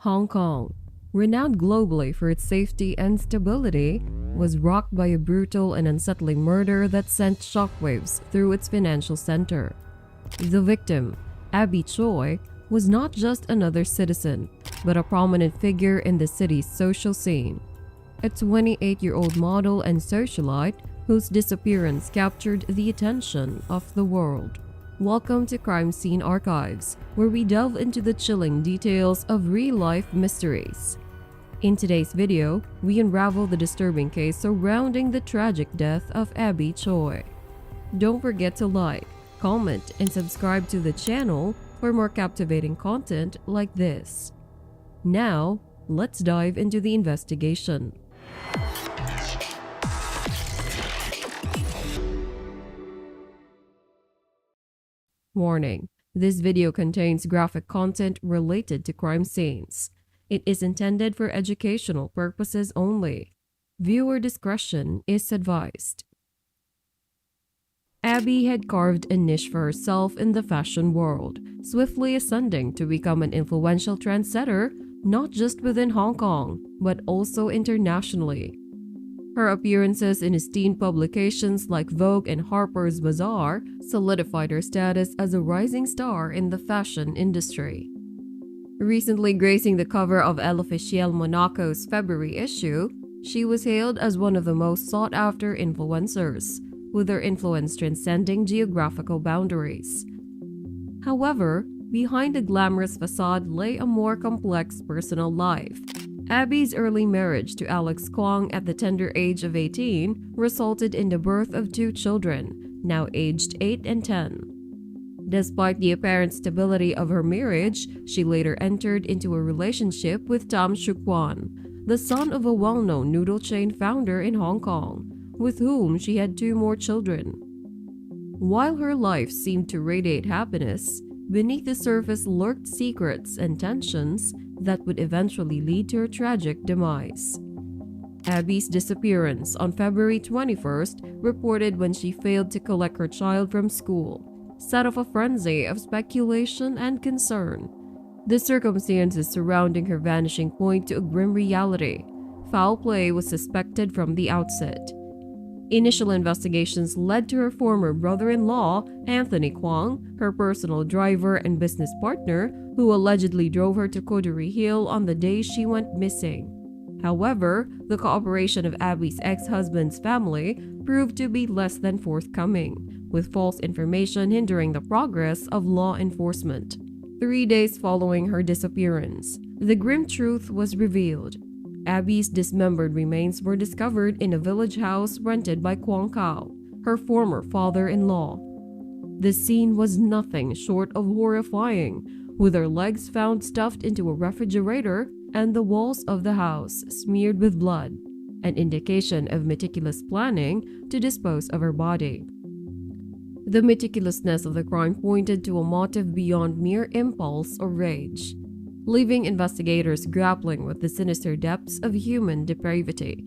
Hong Kong, renowned globally for its safety and stability, was rocked by a brutal and unsettling murder that sent shockwaves through its financial center. The victim, Abby Choi, was not just another citizen, but a prominent figure in the city's social scene. A 28-year-old model and socialite whose disappearance captured the attention of the world. Welcome to Crime Scene Archives, where we delve into the chilling details of real-life mysteries. In today's video, we unravel the disturbing case surrounding the tragic death of Abby Choi. Don't forget to like, comment, and subscribe to the channel for more captivating content like this. Now, let's dive into the investigation. Warning: this video contains graphic content related to crime scenes. It is intended for educational purposes only. Viewer discretion is advised. Abby had carved a niche for herself in the fashion world, swiftly ascending to become an influential trendsetter not just within Hong Kong, but also internationally. Her appearances in esteemed publications like Vogue and Harper's Bazaar solidified her status as a rising star in the fashion industry. Recently gracing the cover of L'Officiel Monaco's February issue, she was hailed as one of the most sought-after influencers, with her influence transcending geographical boundaries. However, behind the glamorous facade lay a more complex personal life. Abby's early marriage to Alex Kwong at the tender age of 18 resulted in the birth of two children, now aged 8 and 10. Despite the apparent stability of her marriage, she later entered into a relationship with Tam Shu Kwan, the son of a well-known noodle chain founder in Hong Kong, with whom she had two more children. While her life seemed to radiate happiness, beneath the surface lurked secrets and tensions that would eventually lead to her tragic demise. Abby's disappearance on February 21st, reported when she failed to collect her child from school, set off a frenzy of speculation and concern. The circumstances surrounding her vanishing point to a grim reality. Foul play was suspected from the outset. Initial investigations led to her former brother-in-law, Anthony Kwong, her personal driver and business partner, who allegedly drove her to Coterie Hill on the day she went missing. However, the cooperation of Abby's ex-husband's family proved to be less than forthcoming, with false information hindering the progress of law enforcement. 3 days following her disappearance, the grim truth was revealed. Abby's dismembered remains were discovered in a village house rented by Kwong Kao, her former father-in-law. The scene was nothing short of horrifying, with her legs found stuffed into a refrigerator and the walls of the house smeared with blood, an indication of meticulous planning to dispose of her body. The meticulousness of the crime pointed to a motive beyond mere impulse or rage, leaving investigators grappling with the sinister depths of human depravity.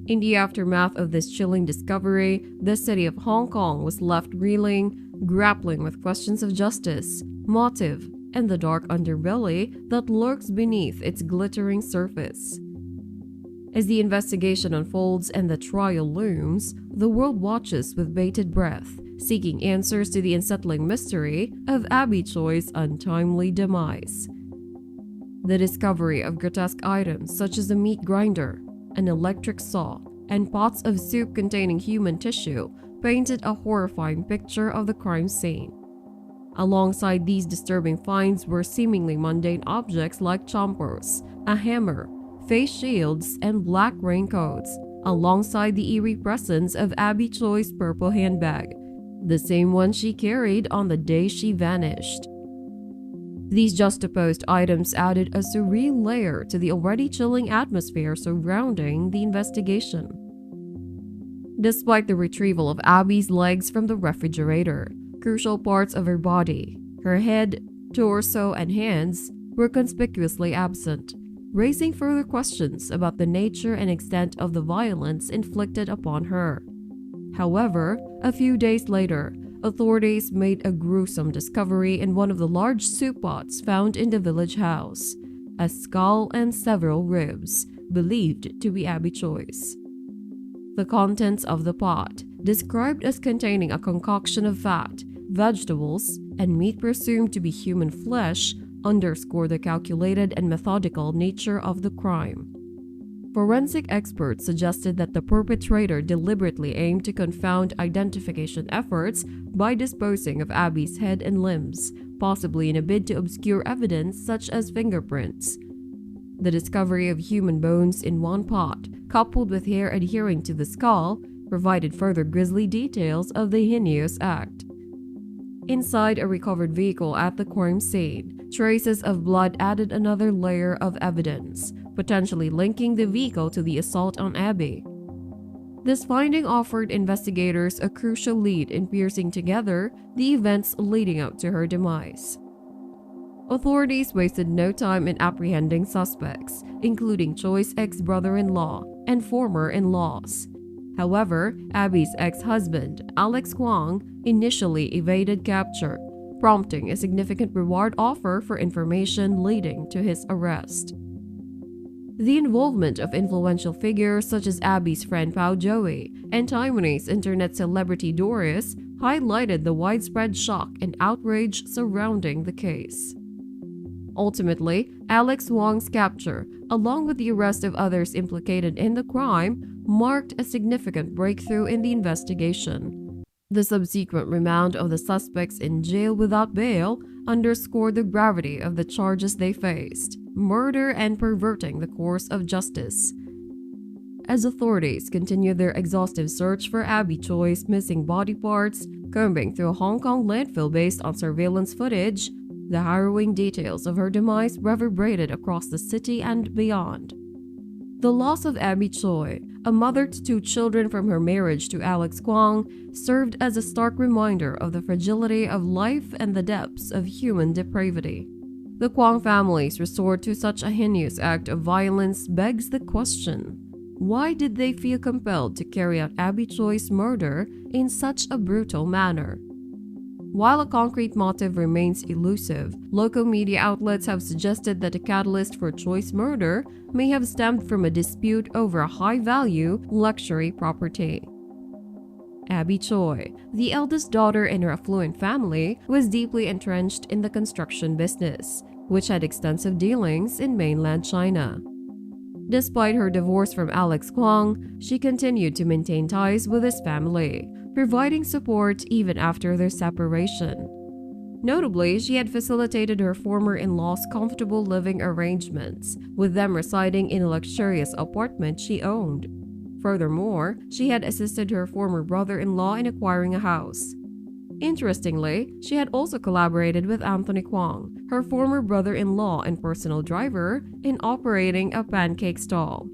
In the aftermath of this chilling discovery, the city of Hong Kong was left reeling, grappling with questions of justice, motive, and the dark underbelly that lurks beneath its glittering surface. As the investigation unfolds and the trial looms, the world watches with bated breath, seeking answers to the unsettling mystery of Abby Choi's untimely demise. The discovery of grotesque items such as a meat grinder, an electric saw, and pots of soup containing human tissue painted a horrifying picture of the crime scene. Alongside these disturbing finds were seemingly mundane objects like chompers, a hammer, face shields, and black raincoats, alongside the eerie presence of Abby Choi's purple handbag, the same one she carried on the day she vanished. These juxtaposed items added a surreal layer to the already chilling atmosphere surrounding the investigation. Despite the retrieval of Abby's legs from the refrigerator, crucial parts of her body, her head, torso, and hands, were conspicuously absent, raising further questions about the nature and extent of the violence inflicted upon her. However, a few days later, authorities made a gruesome discovery in one of the large soup pots found in the village house. a skull and several ribs, believed to be Abby Choi's. The contents of the pot, described as containing a concoction of fat, vegetables, and meat presumed to be human flesh, underscore the calculated and methodical nature of the crime. Forensic experts suggested that the perpetrator deliberately aimed to confound identification efforts by disposing of Abby's head and limbs, possibly in a bid to obscure evidence such as fingerprints. The discovery of human bones in one pot, coupled with hair adhering to the skull, provided further grisly details of the heinous act. Inside a recovered vehicle at the crime scene, traces of blood added another layer of evidence, potentially linking the vehicle to the assault on Abby. This finding offered investigators a crucial lead in piecing together the events leading up to her demise. Authorities wasted no time in apprehending suspects, including Choi's ex-brother-in-law and former in-laws. However, Abby's ex-husband, Alex Kwong, initially evaded capture, prompting a significant reward offer for information leading to his arrest. The involvement of influential figures such as Abby's friend Pao Joey and Taiwanese internet celebrity Doris highlighted the widespread shock and outrage surrounding the case. Ultimately, Alex Wong's capture, along with the arrest of others implicated in the crime, marked a significant breakthrough in the investigation. The subsequent remand of the suspects in jail without bail underscored the gravity of the charges they faced: murder and perverting the course of justice. As authorities continued their exhaustive search for Abby Choi's missing body parts, combing through a Hong Kong landfill based on surveillance footage, the harrowing details of her demise reverberated across the city and beyond. The loss of Abby Choi, a mother to 2 children from her marriage to Alex Kwong, served as a stark reminder of the fragility of life and the depths of human depravity. The Kwong family's resort to such a heinous act of violence begs the question: why did they feel compelled to carry out Abby Choi's murder in such a brutal manner? While a concrete motive remains elusive, local media outlets have suggested that the catalyst for Choi's murder may have stemmed from a dispute over a high-value luxury property. Abby Choi, the eldest daughter in her affluent family, was deeply entrenched in the construction business, which had extensive dealings in mainland China. Despite her divorce from Alex Kwong, she continued to maintain ties with his family, providing support even after their separation. Notably, she had facilitated her former in-laws' comfortable living arrangements, with them residing in a luxurious apartment she owned. Furthermore, she had assisted her former brother-in-law in acquiring a house. Interestingly, she had also collaborated with Anthony Kwong, her former brother-in-law and personal driver, in operating a pancake stall.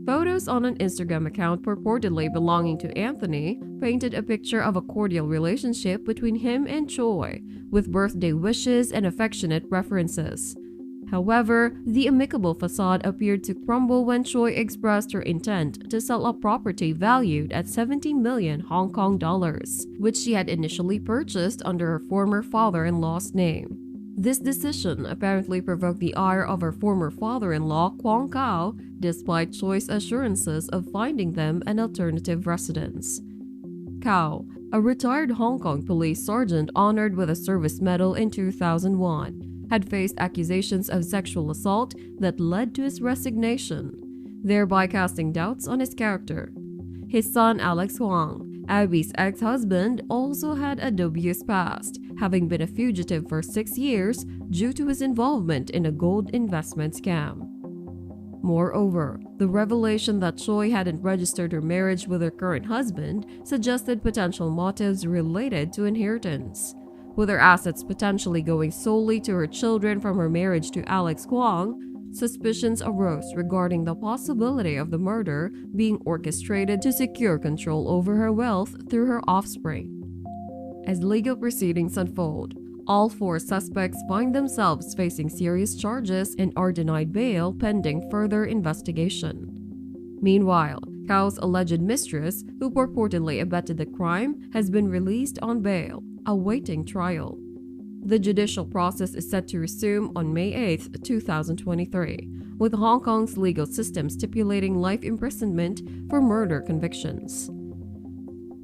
Photos on an Instagram account purportedly belonging to Anthony painted a picture of a cordial relationship between him and Choy, with birthday wishes and affectionate references. However, the amicable facade appeared to crumble when Choy expressed her intent to sell a property valued at 70 million Hong Kong dollars, which she had initially purchased under her former father-in-law's name. This decision apparently provoked the ire of her former father-in-law, Kwong Kao, despite Choi's assurances of finding them an alternative residence. Kao, a retired Hong Kong police sergeant honored with a service medal in 2001, had faced accusations of sexual assault that led to his resignation, thereby casting doubts on his character. His son Alex Huang, Abby's ex-husband, also had a dubious past, having been a fugitive for 6 years due to his involvement in a gold investment scam. Moreover, the revelation that Choy hadn't registered her marriage with her current husband suggested potential motives related to inheritance. With her assets potentially going solely to her children from her marriage to Alex Kwong, suspicions arose regarding the possibility of the murder being orchestrated to secure control over her wealth through her offspring. As legal proceedings unfold, all 4 suspects find themselves facing serious charges and are denied bail pending further investigation. Meanwhile, Kao's alleged mistress, who purportedly abetted the crime, has been released on bail, awaiting trial. The judicial process is set to resume on May 8, 2023, with Hong Kong's legal system stipulating life imprisonment for murder convictions.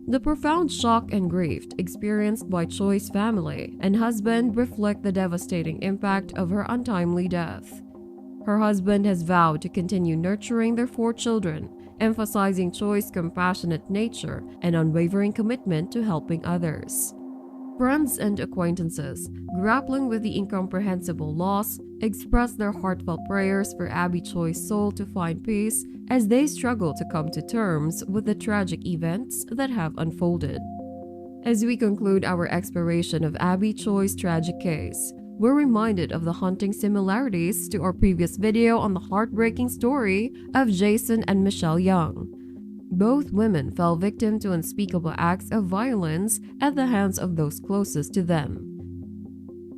The profound shock and grief experienced by Choy's family and husband reflect the devastating impact of her untimely death. Her husband has vowed to continue nurturing their 4 children, emphasizing Choy's compassionate nature and unwavering commitment to helping others. Friends and acquaintances, grappling with the incomprehensible loss, express their heartfelt prayers for Abby Choi's soul to find peace as they struggle to come to terms with the tragic events that have unfolded. As we conclude our exploration of Abby Choi's tragic case, we're reminded of the haunting similarities to our previous video on the heartbreaking story of Jason and Michelle Young. Both women fell victim to unspeakable acts of violence at the hands of those closest to them.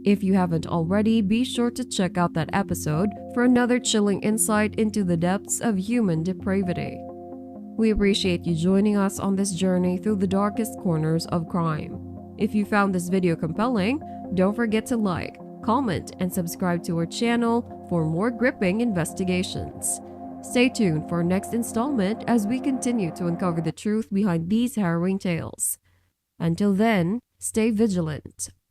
If you haven't already, be sure to check out that episode for another chilling insight into the depths of human depravity. We appreciate you joining us on this journey through the darkest corners of crime. If you found this video compelling, don't forget to like, comment, and subscribe to our channel for more gripping investigations. Stay tuned for our next installment as we continue to uncover the truth behind these harrowing tales. Until then, stay vigilant.